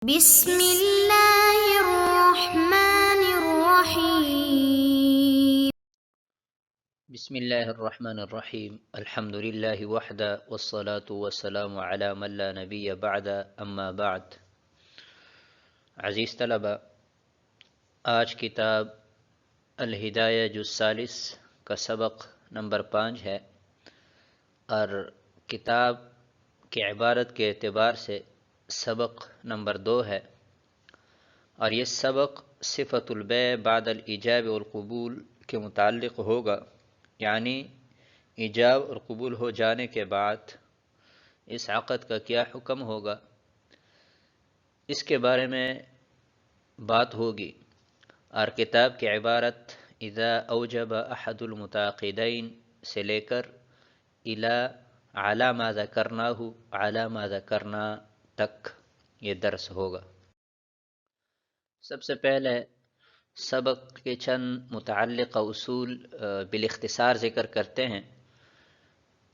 بسم اللہ الرحمن الرحیم بسم اللہ الرحمن الرحیم الحمد للہ وحدہ والصلاة والسلام علی من لا نبی بعد اما بعد۔ عزیز طلبہ، آج کتاب الہدایہ جز 40 کا سبق نمبر 5 ہے، اور کتاب کی عبارت کے اعتبار سے سبق نمبر 2 ہے، اور یہ سبق صفت البیع بعد الایجاب والقبول کے متعلق ہوگا، یعنی ایجاب اور قبول ہو جانے کے بعد اس عقد کا کیا حکم ہوگا، اس کے بارے میں بات ہوگی۔ اور کتاب کی عبارت اذا اوجب احد المتعاقدین سے لے کر الی علی ما ذکرناہ علی ما ذکرنا تک یہ درس ہوگا۔ سب سے پہلے سبق کے چند متعلقہ اصول بالاختصار ذکر کرتے ہیں،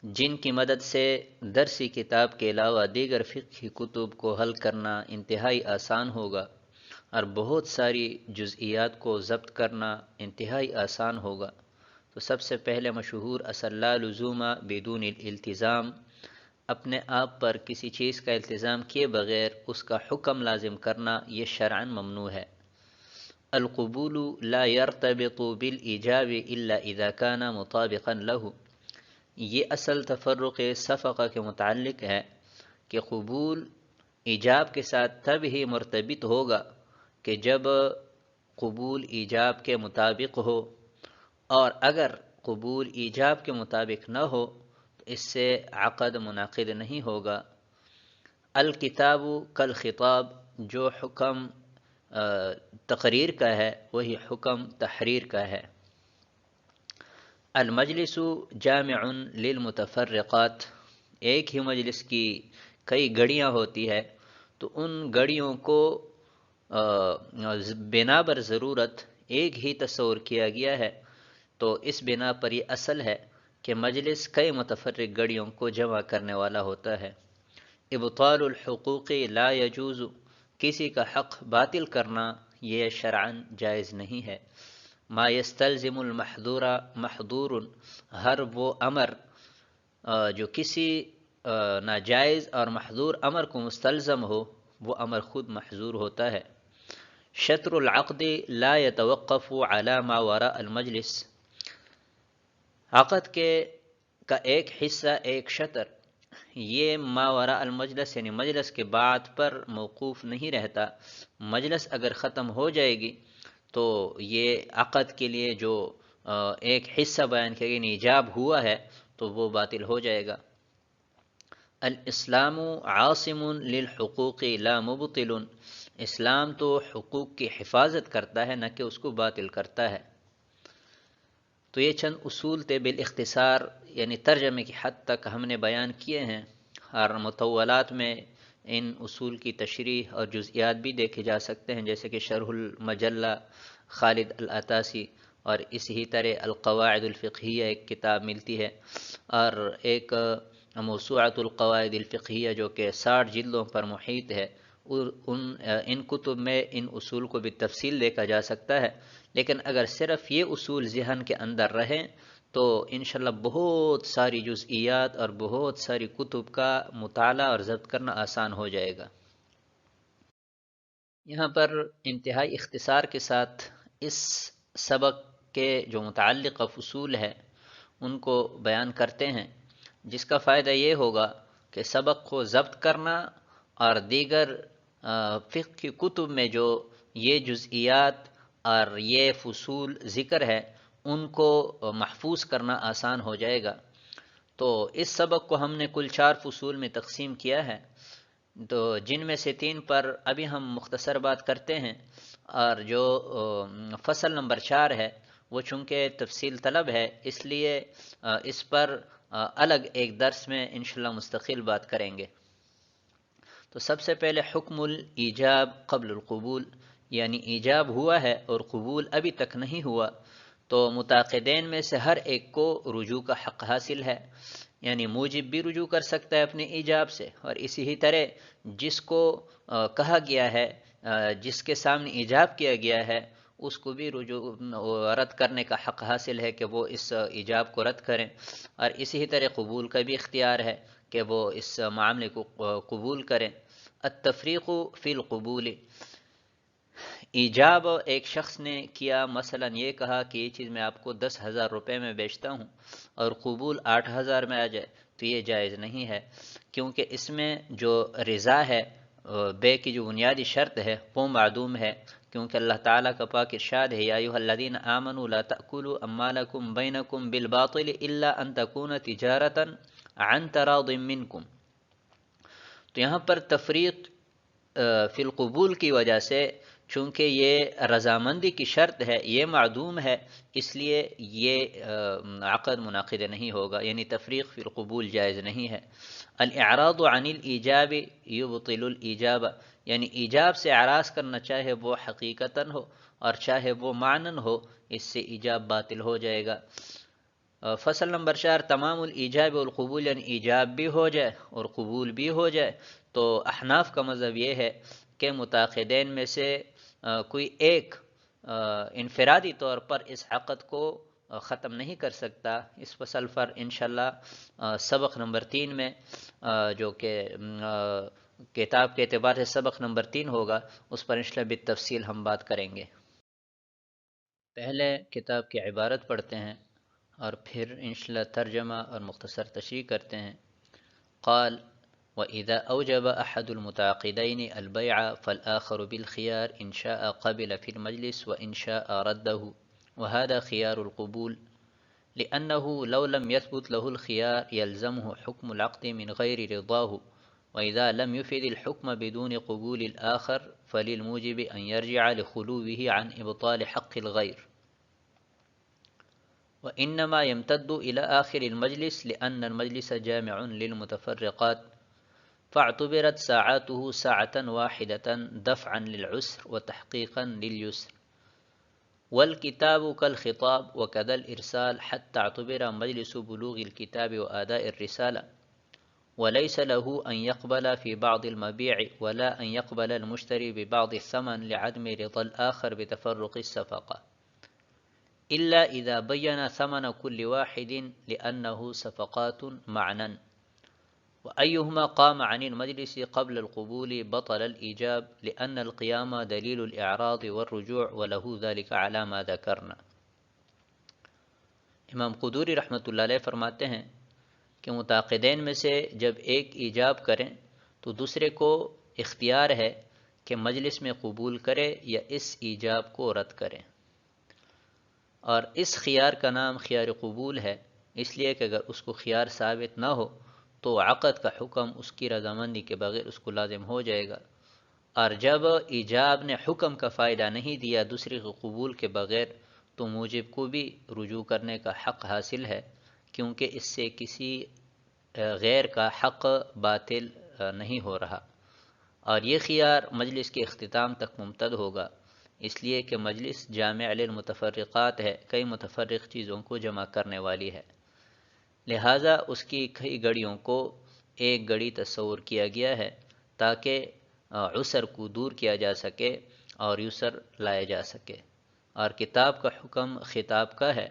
جن کی مدد سے درسی کتاب کے علاوہ دیگر فقہی کتب کو حل کرنا انتہائی آسان ہوگا، اور بہت ساری جزئیات کو ضبط کرنا انتہائی آسان ہوگا۔ تو سب سے پہلے مشہور اصل لا لزوم بدون الالتزام، اپنے آپ پر کسی چیز کا التزام کیے بغیر اس کا حکم لازم کرنا یہ شرعاً ممنوع ہے۔ القبول لا يرتبط بالإيجاب إلا إذا كان مطابقا له، یہ اصل تفرق صفقہ کے متعلق ہے کہ قبول ایجاب کے ساتھ تب ہی مرتبط ہوگا کہ جب قبول ایجاب کے مطابق ہو، اور اگر قبول ایجاب کے مطابق نہ ہو تو اس سے عقد منعقد نہیں ہوگا۔ الکتاب کالخطاب، جو حکم تقریر کا ہے وہی حکم تحریر کا ہے۔ المجلس جامع للمتفرقات، ایک ہی مجلس کی کئی گڑیاں ہوتی ہے، تو ان گڑیوں کو بنا بر ضرورت ایک ہی تصور کیا گیا ہے، تو اس بنا پر یہ اصل ہے کہ مجلس کئی متفرق گڑیوں کو جمع کرنے والا ہوتا ہے۔ ابطال الحقوق لا یجوز، کسی کا حق باطل کرنا یہ شرعاً جائز نہیں ہے۔ ما یستلزم المحظور محظور، ہر وہ امر جو کسی ناجائز اور محظور امر کو مستلزم ہو وہ امر خود محظور ہوتا ہے۔ شطر العقد لا يتوقف على ما وراء المجلس، عقد کا ایک حصہ ایک شطر یہ ما وراء المجلس یعنی مجلس کے بعد پر موقوف نہیں رہتا۔ مجلس اگر ختم ہو جائے گی تو یہ عقد کے لیے جو ایک حصہ بیان کیا گیا ایجاب ہوا ہے تو وہ باطل ہو جائے گا۔ الاسلام عاصم للحقوق لا مبطل، اسلام تو حقوق کی حفاظت کرتا ہے نہ کہ اس کو باطل کرتا ہے۔ تو یہ چند اصول تھے بالاختصار، یعنی ترجمے کی حد تک ہم نے بیان کیے ہیں، اور مطولات میں ان اصول کی تشریح اور جزئیات بھی دیکھے جا سکتے ہیں، جیسے کہ شرح المجلہ خالد العطاسی، اور اسی طرح القواعد الفقہیہ ایک کتاب ملتی ہے، اور ایک موسوعۃ القواعد الفقہیہ جو کہ 60 جلدوں پر محیط ہے۔ ان کتب میں ان اصول کو بھی تفصیل دیکھا جا سکتا ہے، لیکن اگر صرف یہ اصول ذہن کے اندر رہیں تو انشاءاللہ بہت ساری جزئیات اور بہت ساری کتب کا مطالعہ اور ضبط کرنا آسان ہو جائے گا۔ یہاں پر انتہائی اختصار کے ساتھ اس سبق کے جو متعلقہ فصول ہے ان کو بیان کرتے ہیں، جس کا فائدہ یہ ہوگا کہ سبق کو ضبط کرنا اور دیگر فقہ کی کتب میں جو یہ جزئیات اور یہ فصول ذکر ہے ان کو محفوظ کرنا آسان ہو جائے گا۔ تو اس سبق کو ہم نے کل 4 فصول میں تقسیم کیا ہے، تو جن میں سے 3 پر ابھی ہم مختصر بات کرتے ہیں، اور جو فصل نمبر 4 ہے وہ چونکہ تفصیل طلب ہے اس لیے اس پر الگ ایک درس میں انشاءاللہ مستقل بات کریں گے۔ تو سب سے پہلے حکم الایجاب قبل القبول، یعنی ایجاب ہوا ہے اور قبول ابھی تک نہیں ہوا، تو متعاقدین میں سے ہر ایک کو رجوع کا حق حاصل ہے۔ یعنی موجب بھی رجوع کر سکتا ہے اپنے ایجاب سے، اور اسی ہی طرح جس کو کہا گیا ہے، جس کے سامنے ایجاب کیا گیا ہے، اس کو بھی رد کرنے کا حق حاصل ہے کہ وہ اس ایجاب کو رد کریں، اور اسی ہی طرح قبول کا بھی اختیار ہے کہ وہ اس معاملے کو قبول کریں۔ التفریق فی القبول، ایجاب ایک شخص نے کیا، مثلا یہ کہا کہ یہ چیز میں آپ کو 10,000 روپے میں بیچتا ہوں، اور قبول 8,000 میں آ جائے تو یہ جائز نہیں ہے، کیونکہ اس میں جو رضا ہے، بے کی جو بنیادی شرط ہے وہ معدوم ہے، کیونکہ اللہ تعالیٰ کا پاک ارشاد ہے یا ایھا الذین آمنوا لا تأکلوا اموالکم بینکم بالباطل الا ان تکون تجارتا عن تراض منکم۔ تو یہاں پر تفریق فی القبول کی وجہ سے، چونکہ یہ رضامندی کی شرط ہے، یہ معدوم ہے، اس لیے یہ عقد منعقد نہیں ہوگا، یعنی تفریق فی القبول جائز نہیں ہے۔ الاعراض عن الایجاب یبطل الایجاب، یعنی ایجاب سے اعراض کرنا، چاہے وہ حقیقتاً ہو اور چاہے وہ معنن ہو، اس سے ایجاب باطل ہو جائے گا۔ فصل نمبر 4، تمام الایجاب والقبول، یعنی ایجاب بھی ہو جائے اور قبول بھی ہو جائے، تو احناف کا مذہب یہ ہے کہ متعاقدین میں سے کوئی ایک انفرادی طور پر اس عقد کو ختم نہیں کر سکتا۔ اس فصل پر انشاءاللہ سبق نمبر 3 میں، جو کہ کتاب کے اعتبار سے سبق نمبر 3 ہوگا، اس پر انشاءاللہ بالتفصیل ہم بات کریں گے۔ پہلے کتاب کی عبارت پڑھتے ہیں اور پھر انشاءاللہ ترجمہ اور مختصر تشریح کرتے ہیں۔ قال وَإِذَا أَوْجَبَ أَحَدُ الْمُتَعَاقِدَيْنِ الْبَيْعَ فَالْآخَرُ بِالْخِيَارِ إِنْ شَاءَ قَبِلَ فِي الْمَجْلِسِ وَإِنْ شَاءَ رَدَّهُ، وَهَذَا خِيَارُ الْقُبُولِ، لأنه لو لم يثبت له الخيار يلزمه حكم العقد من غير رضاه، وإذا لم يفد الحكم بدون قبول الآخر فللموجب أن يرجع لخلوه عن إبطال حق الغير، وإنما يمتد إلى آخر المجلس لأن المجلس جامع للمتفرقات، فاعتبرت ساعاته ساعة واحدة دفعا للعسر وتحقيقا لليسر، والكتاب كالخطاب وكذا الإرسال حتى اعتبر مجلس بلوغ الكتاب وآداء الرسالة، وليس له أن يقبل في بعض المبيع ولا أن يقبل المشتري ببعض الثمن لعدم رضا الآخر بتفرق الصفقة، إلا إذا بين ثمن كل واحد لأنه صفقات معنى، وأيهما قام عن المجلس قبل القبول بطل الإيجاب لأن القيام دليل الإعراض والرجوع وله ذلك على ما ذكرنا۔ امام قدوری رحمۃ اللہ علیہ فرماتے ہیں کہ متعاقدین میں سے جب ایک ایجاب کریں تو دوسرے کو اختیار ہے کہ مجلس میں قبول کرے یا اس ایجاب کو رد کرے، اور اس خیار کا نام خیار قبول ہے، اس لیے کہ اگر اس کو خیار ثابت نہ ہو تو عقد کا حکم اس کی رضامندی کے بغیر اس کو لازم ہو جائے گا، اور جب ایجاب نے حکم کا فائدہ نہیں دیا دوسرے کے قبول کے بغیر تو موجب کو بھی رجوع کرنے کا حق حاصل ہے، کیونکہ اس سے کسی غیر کا حق باطل نہیں ہو رہا، اور یہ خیار مجلس کے اختتام تک ممتد ہوگا، اس لیے کہ مجلس جامع للمتفرقات ہے، کئی متفرق چیزوں کو جمع کرنے والی ہے، لہٰذا اس کی کئی گڑیوں کو ایک گڑی تصور کیا گیا ہے تاکہ عسر کو دور کیا جا سکے اور یسر لایا جا سکے، اور کتاب کا حکم خطاب کا ہے،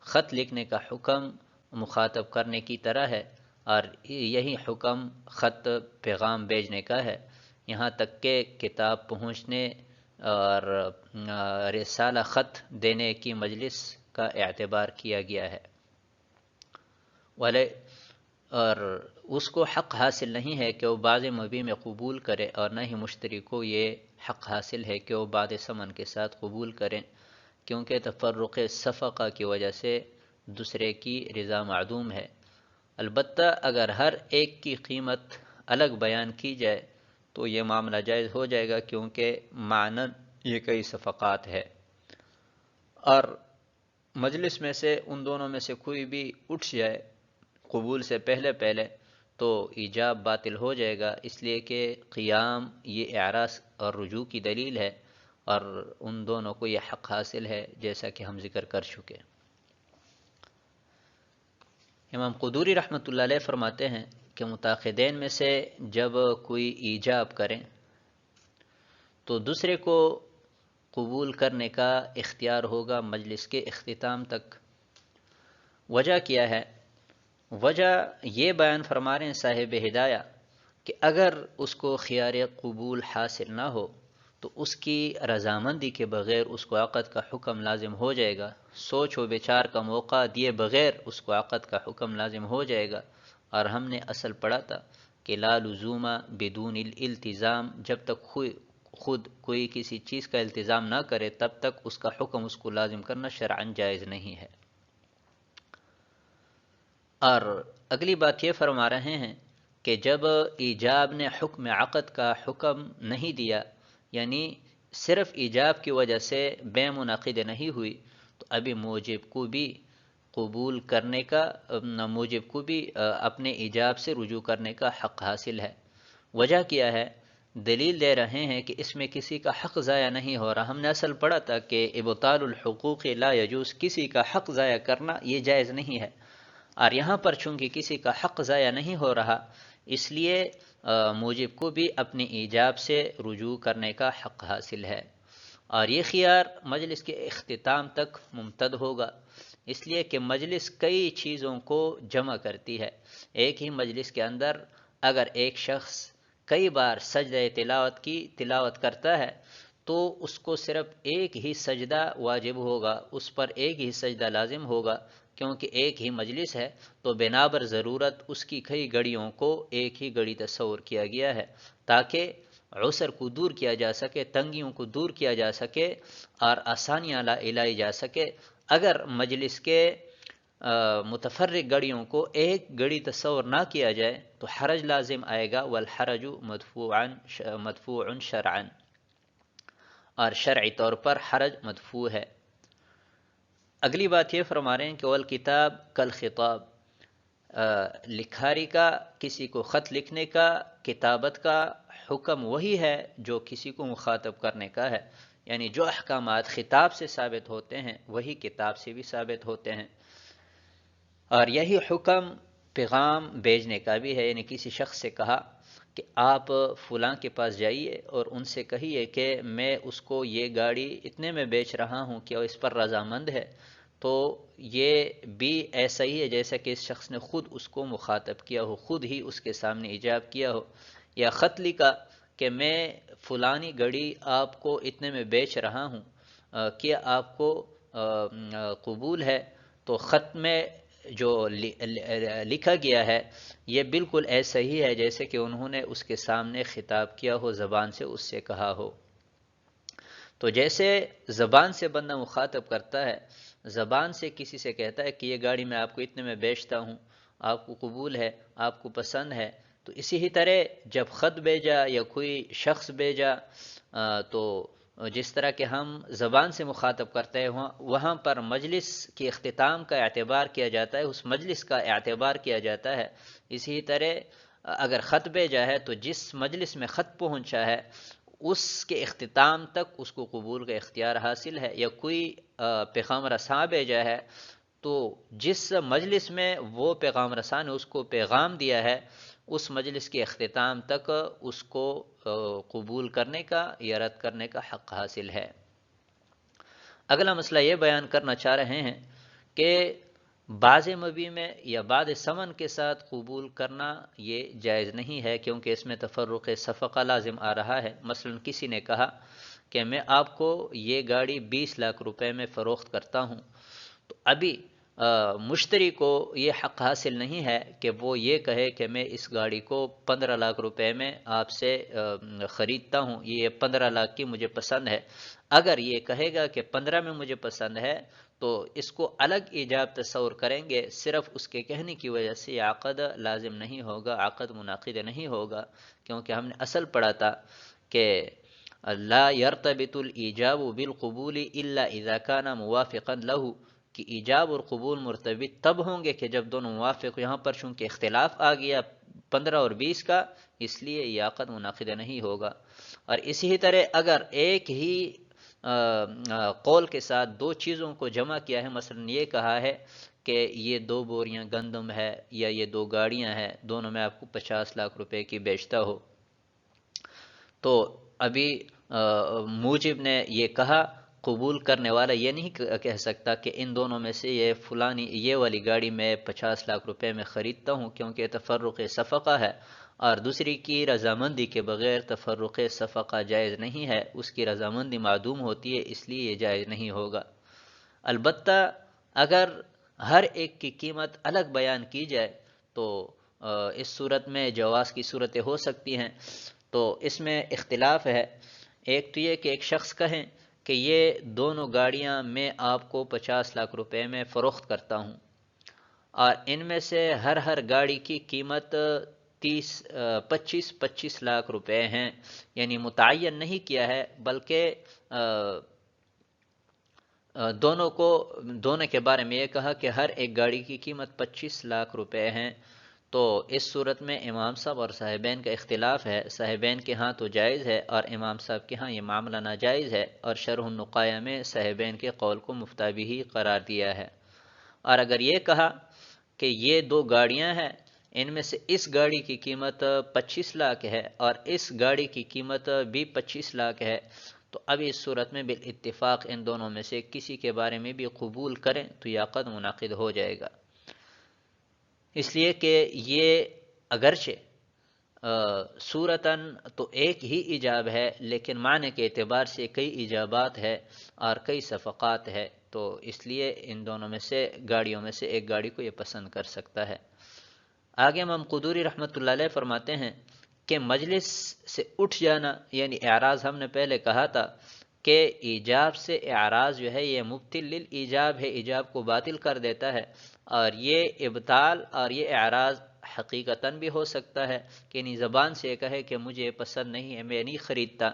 خط لکھنے کا حکم مخاطب کرنے کی طرح ہے، اور یہی حکم خط پیغام بھیجنے کا ہے، یہاں تک کہ کتاب پہنچنے اور رسالہ خط دینے کی مجلس کا اعتبار کیا گیا ہے، اور اس کو حق حاصل نہیں ہے کہ وہ بعض مبیع میں قبول کرے، اور نہ ہی مشتری کو یہ حق حاصل ہے کہ وہ بعد ثمن کے ساتھ قبول کریں، کیونکہ تفرق صفقہ کی وجہ سے دوسرے کی رضا معدوم ہے۔ البتہ اگر ہر ایک کی قیمت الگ بیان کی جائے تو یہ معاملہ جائز ہو جائے گا، کیونکہ معنن یہ کئی صفقات ہے، اور مجلس میں سے ان دونوں میں سے کوئی بھی اٹھ جائے قبول سے پہلے تو ایجاب باطل ہو جائے گا، اس لیے کہ قیام یہ اعراض اور رجوع کی دلیل ہے، اور ان دونوں کو یہ حق حاصل ہے جیسا کہ ہم ذکر کر چکے۔ امام قدوری رحمۃ اللہ علیہ فرماتے ہیں کہ متعاقدین میں سے جب کوئی ایجاب کریں تو دوسرے کو قبول کرنے کا اختیار ہوگا مجلس کے اختتام تک۔ وجہ کیا ہے؟ وجہ یہ بیان فرما رہے ہیں صاحب ہدایہ کہ اگر اس کو خیار قبول حاصل نہ ہو تو اس کی رضامندی کے بغیر اس کو عقد کا حکم لازم ہو جائے گا، سوچ و بچار کا موقع دیے بغیر اس کو عقد کا حکم لازم ہو جائے گا۔ اور ہم نے اصل پڑھا تھا کہ لا لزوم بدون الالتزام، جب تک خود کوئی کسی چیز کا التزام نہ کرے تب تک اس کا حکم اس کو لازم کرنا شرعاً جائز نہیں ہے۔ اور اگلی بات یہ فرما رہے ہیں کہ جب ایجاب نے حکم عقد کا حکم نہیں دیا، یعنی صرف ایجاب کی وجہ سے بے منعقد نہیں ہوئی، تو ابھی موجب کو بھی قبول کرنے کا، موجب کو بھی اپنے ایجاب سے رجوع کرنے کا حق حاصل ہے۔ وجہ کیا ہے؟ دلیل دے رہے ہیں کہ اس میں کسی کا حق ضائع نہیں ہو رہا۔ ہم نے اصل پڑھا تھا کہ ابطال الحقوق لا یجوز، کسی کا حق ضائع کرنا یہ جائز نہیں ہے، اور یہاں پر چونکہ کسی کا حق ضائع نہیں ہو رہا اس لیے موجب کو بھی اپنی ایجاب سے رجوع کرنے کا حق حاصل ہے، اور یہ خیار مجلس کے اختتام تک ممتد ہوگا، اس لیے کہ مجلس کئی چیزوں کو جمع کرتی ہے۔ ایک ہی مجلس کے اندر اگر ایک شخص کئی بار سجدہ تلاوت کی تلاوت کرتا ہے تو اس کو صرف ایک ہی سجدہ واجب ہوگا، اس پر ایک ہی سجدہ لازم ہوگا، کیونکہ ایک ہی مجلس ہے تو بنابر ضرورت اس کی کئی گھڑیوں کو ایک ہی گھڑی تصور کیا گیا ہے تاکہ عسر کو دور کیا جا سکے، تنگیوں کو دور کیا جا سکے اور آسانیاں لائی جا سکے۔ اگر مجلس کے متفرق گھڑیوں کو ایک گھڑی تصور نہ کیا جائے تو حرج لازم آئے گا، والحرج مدفوع شرعا، اور شرعی طور پر حرج مدفوع ہے۔ اگلی بات یہ فرما رہے ہیں کہ والکتاب کالخطاب، لکھاری کا، کسی کو خط لکھنے کا، کتابت کا حکم وہی ہے جو کسی کو مخاطب کرنے کا ہے، یعنی جو احکامات خطاب سے ثابت ہوتے ہیں وہی کتاب سے بھی ثابت ہوتے ہیں، اور یہی حکم پیغام بھیجنے کا بھی ہے، یعنی کسی شخص سے کہا کہ آپ فلاں کے پاس جائیے اور ان سے کہیے کہ میں اس کو یہ گاڑی اتنے میں بیچ رہا ہوں، کیا اس پر رضامند ہے؟ تو یہ بھی ایسا ہی ہے جیسا کہ اس شخص نے خود اس کو مخاطب کیا ہو، خود ہی اس کے سامنے ایجاب کیا ہو۔ یا خط لکھا کہ میں فلانی گھڑی آپ کو اتنے میں بیچ رہا ہوں، کیا آپ کو قبول ہے؟ تو خط میں جو لکھا گیا ہے یہ بالکل ایسا ہی ہے جیسے کہ انہوں نے اس کے سامنے خطاب کیا ہو، زبان سے اس سے کہا ہو۔ تو جیسے زبان سے بندہ مخاطب کرتا ہے، زبان سے کسی سے کہتا ہے کہ یہ گاڑی میں آپ کو اتنے میں بیچتا ہوں، آپ کو قبول ہے، آپ کو پسند ہے، تو اسی ہی طرح جب خط بھیجا یا کوئی شخص بھیجا تو جس طرح کہ ہم زبان سے مخاطب کرتے ہیں وہاں پر مجلس کے اختتام کا اعتبار کیا جاتا ہے، اس مجلس کا اعتبار کیا جاتا ہے۔ اسی طرح اگر خط بھیجا ہے تو جس مجلس میں خط پہنچا ہے اس کے اختتام تک اس کو قبول کا اختیار حاصل ہے، یا کوئی پیغام رساں بھیجا ہے تو جس مجلس میں وہ پیغام رساں نے اس کو پیغام دیا ہے اس مجلس کے اختتام تک اس کو قبول کرنے کا یا رد کرنے کا حق حاصل ہے۔ اگلا مسئلہ یہ بیان کرنا چاہ رہے ہیں کہ بعض مبی میں یا بعض ثمن کے ساتھ قبول کرنا یہ جائز نہیں ہے، کیونکہ اس میں تفرق صفقہ لازم آ رہا ہے۔ مثلا کسی نے کہا کہ میں آپ کو یہ گاڑی 20 لاکھ روپے میں فروخت کرتا ہوں، تو ابھی مشتری کو یہ حق حاصل نہیں ہے کہ وہ یہ کہے کہ میں اس گاڑی کو 15 لاکھ روپے میں آپ سے خریدتا ہوں، یہ 15 لاکھ کی مجھے پسند ہے۔ اگر یہ کہے گا کہ 15 میں مجھے پسند ہے تو اس کو الگ ایجاب تصور کریں گے، صرف اس کے کہنے کی وجہ سے عقد لازم نہیں ہوگا، عقد منعقد نہیں ہوگا، کیونکہ ہم نے اصل پڑھا تھا کہ لا يرتبط الایجاب بالقبول الا اذا كان موافقا له، کہ ایجاب اور قبول مرتبط تب ہوں گے کہ جب دونوں موافق، یہاں پر چونکہ اختلاف آ گیا 15 اور 20 کا، اس لیے یہ عقد منعقد نہیں ہوگا۔ اور اسی طرح اگر ایک ہی قول کے ساتھ دو چیزوں کو جمع کیا ہے، مثلا یہ کہا ہے کہ یہ 2 بوریاں گندم ہے یا یہ 2 گاڑیاں ہیں، دونوں میں آپ کو 50 لاکھ روپے کی بیچتا ہو، تو ابھی موجب نے یہ کہا، قبول کرنے والا یہ نہیں کہہ سکتا کہ ان دونوں میں سے یہ فلانی یہ والی گاڑی میں 50 لاکھ روپے میں خریدتا ہوں، کیونکہ تفرق صفقہ ہے اور دوسری کی رضامندی کے بغیر تفرق صفقہ جائز نہیں ہے، اس کی رضامندی معدوم ہوتی ہے، اس لیے یہ جائز نہیں ہوگا۔ البتہ اگر ہر ایک کی قیمت الگ بیان کی جائے تو اس صورت میں جواز کی صورتیں ہو سکتی ہیں، تو اس میں اختلاف ہے۔ ایک تو یہ کہ ایک شخص کہیں کہ یہ دونوں گاڑیاں میں آپ کو 50 لاکھ روپے میں فروخت کرتا ہوں، اور ان میں سے ہر گاڑی کی قیمت 25 لاکھ روپے ہیں، یعنی متعین نہیں کیا ہے، بلکہ دونوں کے بارے میں یہ کہا کہ ہر ایک گاڑی کی قیمت 25 لاکھ روپے ہیں، تو اس صورت میں امام صاحب اور صاحبین کا اختلاف ہے، صاحبین کے ہاں تو جائز ہے اور امام صاحب کے ہاں یہ معاملہ ناجائز ہے، اور شرح النقایہ میں صاحبین کے قول کو مفتابی ہی قرار دیا ہے۔ اور اگر یہ کہا کہ یہ 2 گاڑیاں ہیں، ان میں سے اس گاڑی کی قیمت 25 لاکھ ہے اور اس گاڑی کی قیمت بھی 25 لاکھ ہے، تو اب اس صورت میں بالاتفاق ان دونوں میں سے کسی کے بارے میں بھی قبول کریں تو یہ عقد منعقد ہو جائے گا، اس لیے کہ یہ اگرچہ صورتاً تو ایک ہی ایجاب ہے، لیکن معنی کے اعتبار سے کئی ایجابات ہے اور کئی صفقات ہے، تو اس لیے ان دونوں میں سے گاڑیوں میں سے ایک گاڑی کو یہ پسند کر سکتا ہے۔ آگے امام قدوری رحمۃ اللہ علیہ فرماتے ہیں کہ مجلس سے اٹھ جانا، یعنی اعراض ہم نے پہلے کہا تھا کہ ایجاب سے اعراض جو ہے یہ مبطل للایجاب ہے، ایجاب کو باطل کر دیتا ہے، اور یہ ابطال اور یہ اعراض حقیقتاً بھی ہو سکتا ہے کہ یعنی زبان سے کہے کہ مجھے پسند نہیں ہے، میں نہیں خریدتا،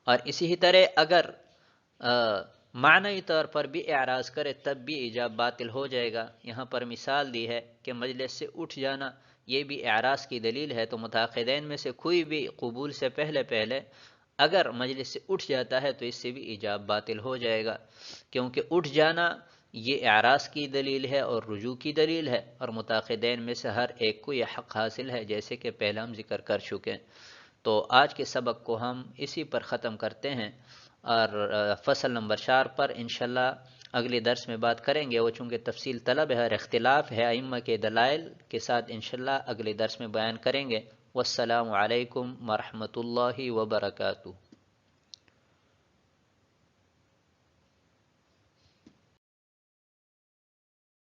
اور اسی طرح اگر معنی طور پر بھی اعراض کرے تب بھی ایجاب باطل ہو جائے گا۔ یہاں پر مثال دی ہے کہ مجلس سے اٹھ جانا یہ بھی اعراض کی دلیل ہے، تو متعاقدین میں سے کوئی بھی قبول سے پہلے اگر مجلس سے اٹھ جاتا ہے تو اس سے بھی ایجاب باطل ہو جائے گا، کیونکہ اٹھ جانا یہ اعراض کی دلیل ہے اور رجوع کی دلیل ہے، اور متعاقدین میں سے ہر ایک کو یہ حق حاصل ہے، جیسے کہ پہلے ہم ذکر کر چکے ہیں۔ تو آج کے سبق کو ہم اسی پر ختم کرتے ہیں، اور فصل نمبر 4 پر انشاءاللہ اگلے درس میں بات کریں گے، وہ چونکہ تفصیل طلب ہے اور اختلاف ہے ائمہ کے دلائل کے ساتھ، انشاءاللہ اگلے درس میں بیان کریں گے۔ والسلام علیکم ورحمۃ اللہ وبرکاتہ۔